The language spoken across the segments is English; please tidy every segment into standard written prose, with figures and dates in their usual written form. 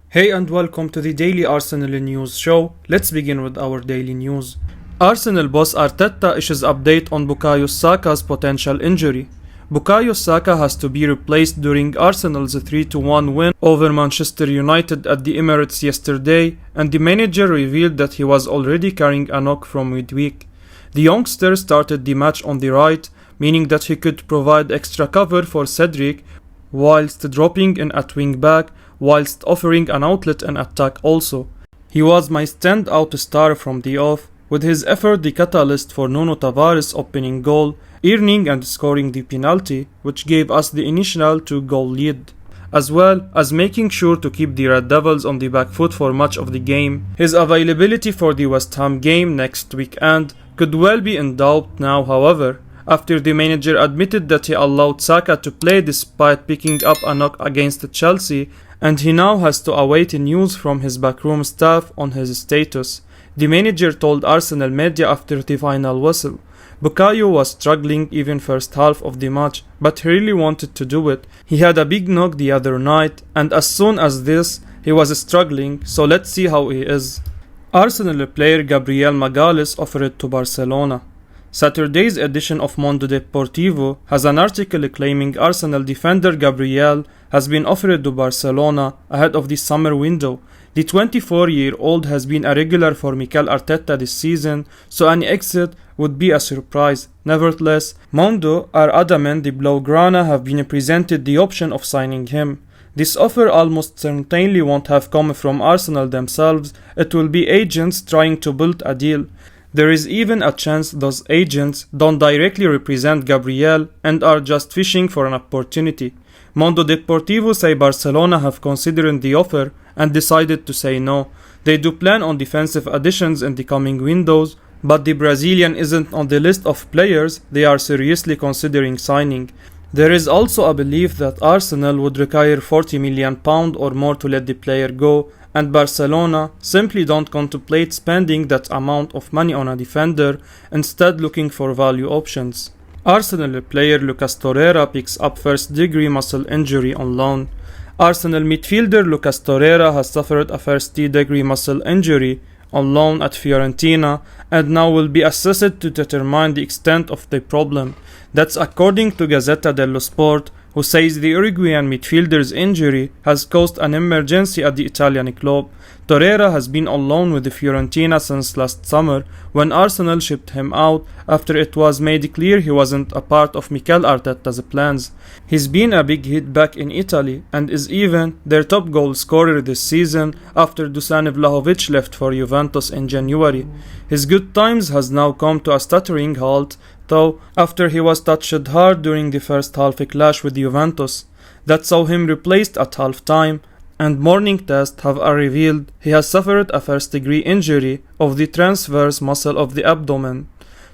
Hey and welcome to the Daily Arsenal News Show. Let's begin with our daily news. Arsenal boss Arteta issues update on Bukayo Saka's potential injury. Bukayo Saka has to be replaced during Arsenal's 3-1 win over Manchester United at the Emirates yesterday, and the manager revealed that he was already carrying a knock from midweek. The youngster started the match on the right, meaning that he could provide extra cover for Cedric, whilst dropping in at wing back, whilst offering an outlet and attack also. He was my standout star from the off, with his effort the catalyst for Nuno Tavares' opening goal, earning and scoring the penalty, which gave us the initial 2-goal lead, as well as making sure to keep the Red Devils on the back foot for much of the game. His availability for the West Ham game next weekend could well be in doubt now, however, after the manager admitted that he allowed Saka to play despite picking up a knock against Chelsea, and he now has to await news from his backroom staff on his status. The manager told Arsenal media after the final whistle, Bukayo was struggling even first half of the match, but he really wanted to do it. He had a big knock the other night, and as soon as this, he was struggling, so let's see how he is. Arsenal player Gabriel Magalhaes offered to Barcelona. Saturday's edition of Mundo Deportivo has an article claiming Arsenal defender Gabriel has been offered to Barcelona ahead of the summer window. The 24-year-old has been a regular for Mikel Arteta this season, so an exit would be a surprise. Nevertheless, Mundo are adamant the Blaugrana have been presented the option of signing him. This offer almost certainly won't have come from Arsenal themselves, it will be agents trying to build a deal. There is even a chance those agents don't directly represent Gabriel and are just fishing for an opportunity. Mundo Deportivo say Barcelona have considered the offer and decided to say no. They do plan on defensive additions in the coming windows, but the Brazilian isn't on the list of players they are seriously considering signing. There is also a belief that Arsenal would require £40 million or more to let the player go, and Barcelona simply don't contemplate spending that amount of money on a defender, instead looking for value options. Arsenal player Lucas Torreira picks up first-degree muscle injury on loan. Arsenal midfielder Lucas Torreira has suffered a first-degree muscle injury on loan at Fiorentina and now will be assessed to determine the extent of the problem. That's according to Gazzetta dello Sport, who says the Uruguayan midfielder's injury has caused an emergency at the Italian club. Torreira has been on loan with the Fiorentina since last summer, when Arsenal shipped him out after it was made clear he wasn't a part of Mikel Arteta's plans. He's been a big hit back in Italy and is even their top goal scorer this season after Dusan Vlahovic left for Juventus in January. His good times has now come to a stuttering halt, though, after he was touched hard during the first half clash with Juventus. That saw him replaced at half-time, and morning tests have revealed he has suffered a first-degree injury of the transverse muscle of the abdomen.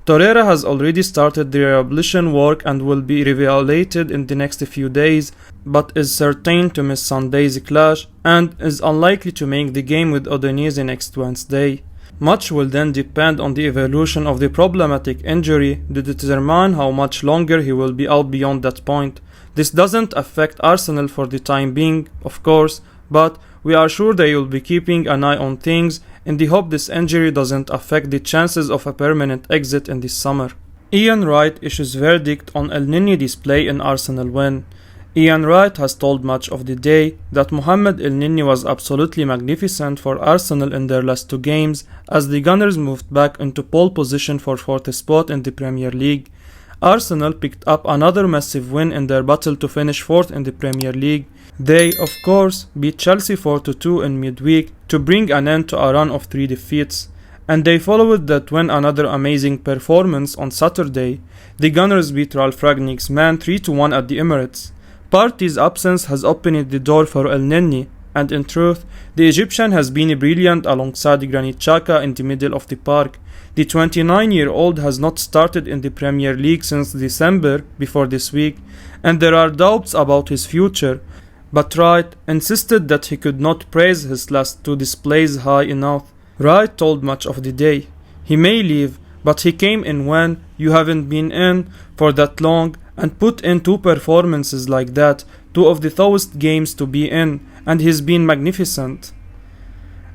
Torreira has already started the rehabilitation work and will be reevaluated in the next few days, but is certain to miss Sunday's clash and is unlikely to make the game with Udinese next Wednesday. Much will then depend on the evolution of the problematic injury to determine how much longer he will be out beyond that point. This doesn't affect Arsenal for the time being, of course, but we are sure they will be keeping an eye on things in the hope this injury doesn't affect the chances of a permanent exit in this summer. Ian Wright issues verdict on Elneny display in Arsenal win. Ian Wright has told Match of the Day that Mohamed Elneny was absolutely magnificent for Arsenal in their last two games as the Gunners moved back into pole position for fourth spot in the Premier League. Arsenal picked up another massive win in their battle to finish fourth in the Premier League. They, of course, beat Chelsea 4-2 in midweek to bring an end to a run of 3 defeats. And they followed that win another amazing performance on Saturday. The Gunners beat Ralf Rangnick's man 3-1 at the Emirates. Partey's absence has opened the door for Elneny, and in truth, the Egyptian has been brilliant alongside Granit Xhaka in the middle of the park. The 29-year-old has not started in the Premier League since December before this week, and there are doubts about his future, but Wright insisted that he could not praise his last two displays high enough. Wright told Match of the Day, "He may leave, but he came in when you haven't been in for that long and put in two performances like that two of the toughest games to be in, and he's been magnificent.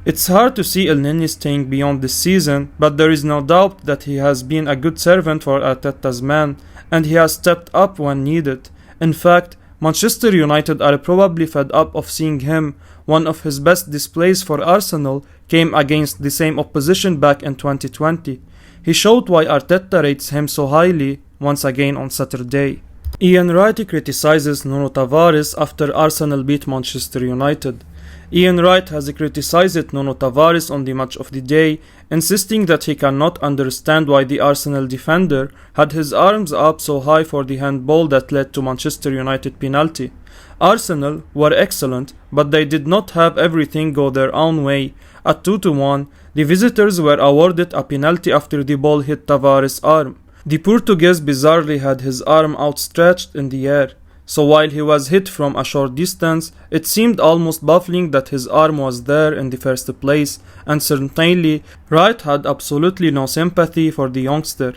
It's hard to see Elneny staying beyond this season, but there is no doubt that he has been a good servant for Arteta's man, and he has stepped up when needed. In fact, Manchester United are probably fed up of seeing him. One of his best displays for Arsenal came against the same opposition back in 2020. He showed why Arteta rates him so highly once again on Saturday. Ian Wright criticises Nuno Tavares after Arsenal beat Manchester United. Ian Wright has criticized Nuno Tavares on the match of the day, insisting that he cannot understand why the Arsenal defender had his arms up so high for the handball that led to Manchester United penalty. Arsenal were excellent, but they did not have everything go their own way. At 2-1, the visitors were awarded a penalty after the ball hit Tavares' arm. The Portuguese bizarrely had his arm outstretched in the air. So while he was hit from a short distance, it seemed almost baffling that his arm was there in the first place, and certainly Wright had absolutely no sympathy for the youngster.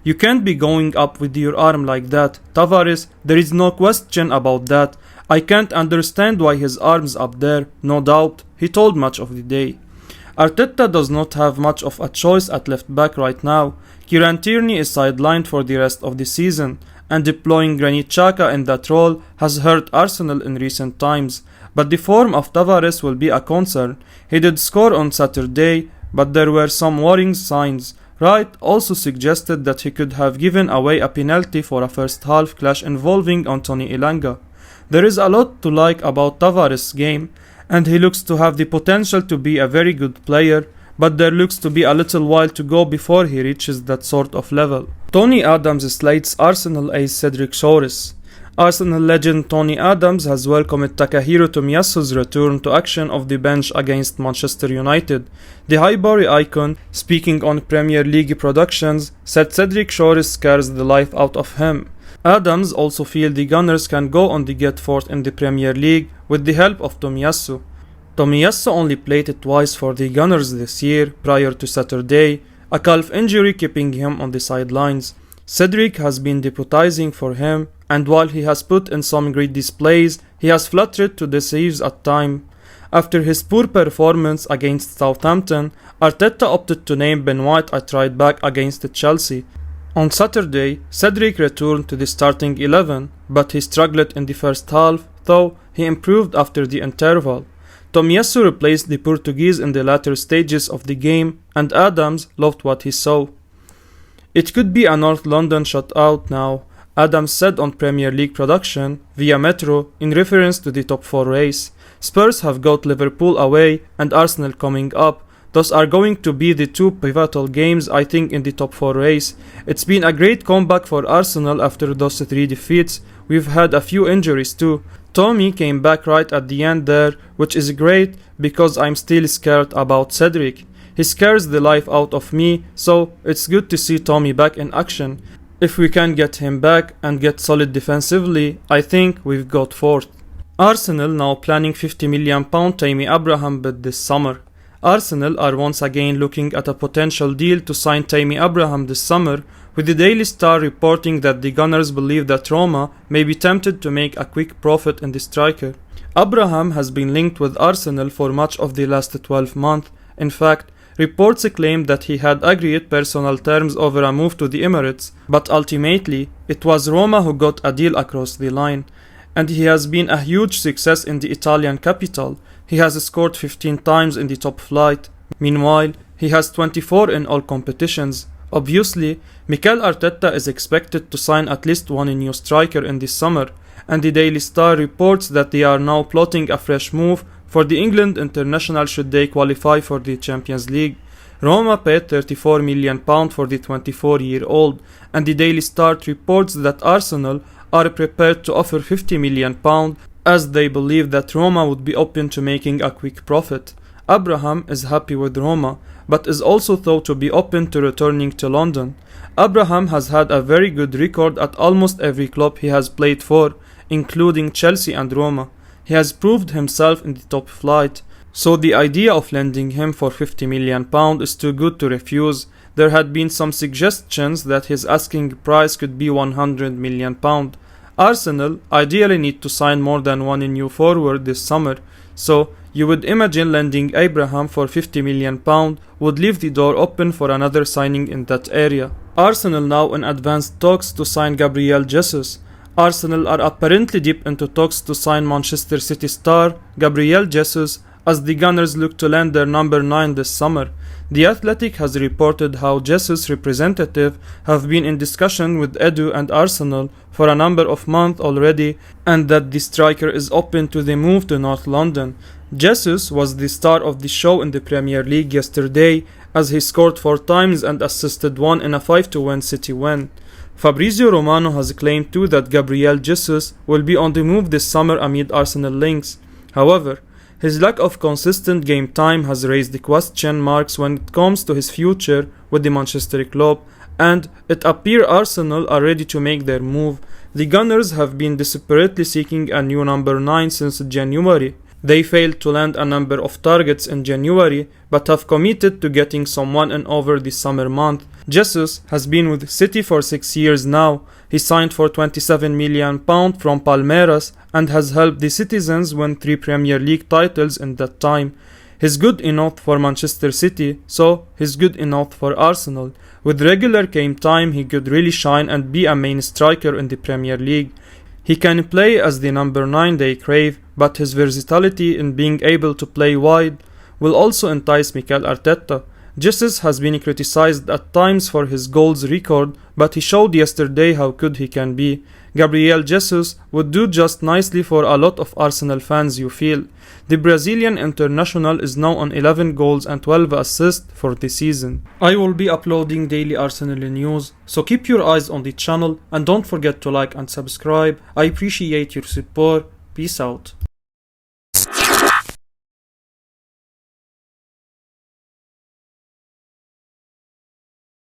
You can't be going up with your arm like that, Tavares, there is no question about that. I can't understand why his arm's up there, no doubt, he told Match of the Day. Arteta does not have much of a choice at left back right now. Kieran Tierney is sidelined for the rest of the season, and deploying Granit Xhaka in that role has hurt Arsenal in recent times, but the form of Tavares will be a concern. He did score on Saturday, but there were some worrying signs. Wright also suggested that he could have given away a penalty for a first half clash involving Anthony Elanga. There is a lot to like about Tavares' game, and he looks to have the potential to be a very good player, but there looks to be a little while to go before he reaches that sort of level. Tony Adams slates Arsenal ace Cedric Soares. Arsenal legend Tony Adams has welcomed Takahiro Tomiyasu's return to action off the bench against Manchester United. The Highbury icon, speaking on Premier League productions, said Cedric Soares scares the life out of him. Adams also feels the Gunners can go on the get fourth in the Premier League with the help of Tomiyasu. Tomiyasu only played it twice for the Gunners this year prior to Saturday, a calf injury keeping him on the sidelines. Cedric has been deputizing for him, and while he has put in some great displays, he has fluttered to deceive at times. After his poor performance against Southampton, Arteta opted to name Ben White at right back against Chelsea. On Saturday, Cedric returned to the starting 11, but he struggled in the first half, though he improved after the interval. Tomiyasu replaced the Portuguese in the latter stages of the game, and Adams loved what he saw. It could be a North London shutout now, Adams said on Premier League production via Metro in reference to the top 4 race. Spurs have got Liverpool away and Arsenal coming up. Those are going to be the two pivotal games I think in the top 4 race. It's been a great comeback for Arsenal after those 3 defeats. We've had a few injuries too. Tommy came back right at the end there, which is great because I'm still scared about Cedric. He scares the life out of me, so it's good to see Tommy back in action. If we can get him back and get solid defensively, I think we've got fourth. Arsenal now planning £50 million Tammy Abraham bid this summer. Arsenal are once again looking at a potential deal to sign Tammy Abraham this summer, with the Daily Star reporting that the Gunners believe that Roma may be tempted to make a quick profit in the striker. Abraham has been linked with Arsenal for much of the last 12 months. In fact, reports claim that he had agreed personal terms over a move to the Emirates, but ultimately it was Roma who got a deal across the line, and he has been a huge success in the Italian capital. He has scored 15 times in the top flight. Meanwhile, he has 24 in all competitions. Obviously, Mikel Arteta is expected to sign at least one new striker in this summer, and the Daily Star reports that they are now plotting a fresh move for the England international should they qualify for the Champions League. Roma paid £34 million for the 24-year-old, and the Daily Star reports that Arsenal are prepared to offer £50 million as they believe that Roma would be open to making a quick profit. Abraham is happy with Roma, but is also thought to be open to returning to London. Abraham has had a very good record at almost every club he has played for, including Chelsea and Roma. He has proved himself in the top flight, so the idea of lending him for £50 million is too good to refuse. There had been some suggestions that his asking price could be £100 million. Arsenal ideally need to sign more than one new forward this summer, so you would imagine lending Abraham for £50 million would leave the door open for another signing in that area. Arsenal now in advanced talks to sign Gabriel Jesus. Arsenal are apparently deep into talks to sign Manchester City star Gabriel Jesus as the Gunners look to land their number 9 this summer. The Athletic has reported how Jesus' representatives have been in discussion with Edu and Arsenal for a number of months already, and that the striker is open to the move to North London. Jesus was the star of the show in the Premier League yesterday as he scored 4 times and assisted 1 in a 5-1 City win. Fabrizio Romano has claimed too that Gabriel Jesus will be on the move this summer amid Arsenal links. However, his lack of consistent game time has raised the question marks when it comes to his future with the Manchester club, and it appears Arsenal are ready to make their move. The Gunners have been desperately seeking a new number 9 since January. They failed to land a number of targets in January, but have committed to getting someone in over the summer month. Jesus has been with City for 6 years now. He signed for £27 million from Palmeiras and has helped the citizens win 3 Premier League titles in that time. He's good enough for Manchester City, so he's good enough for Arsenal. With regular game time, he could really shine and be a main striker in the Premier League. He can play as the number 9 they crave, but his versatility in being able to play wide will also entice Mikel Arteta. Jesus has been criticized at times for his goals record, but he showed yesterday how good he can be. Gabriel Jesus would do just nicely for a lot of Arsenal fans, you feel. The Brazilian international is now on 11 goals and 12 assists for the season. I will be uploading daily Arsenal news, so keep your eyes on the channel and don't forget to like and subscribe. I appreciate your support. Peace out.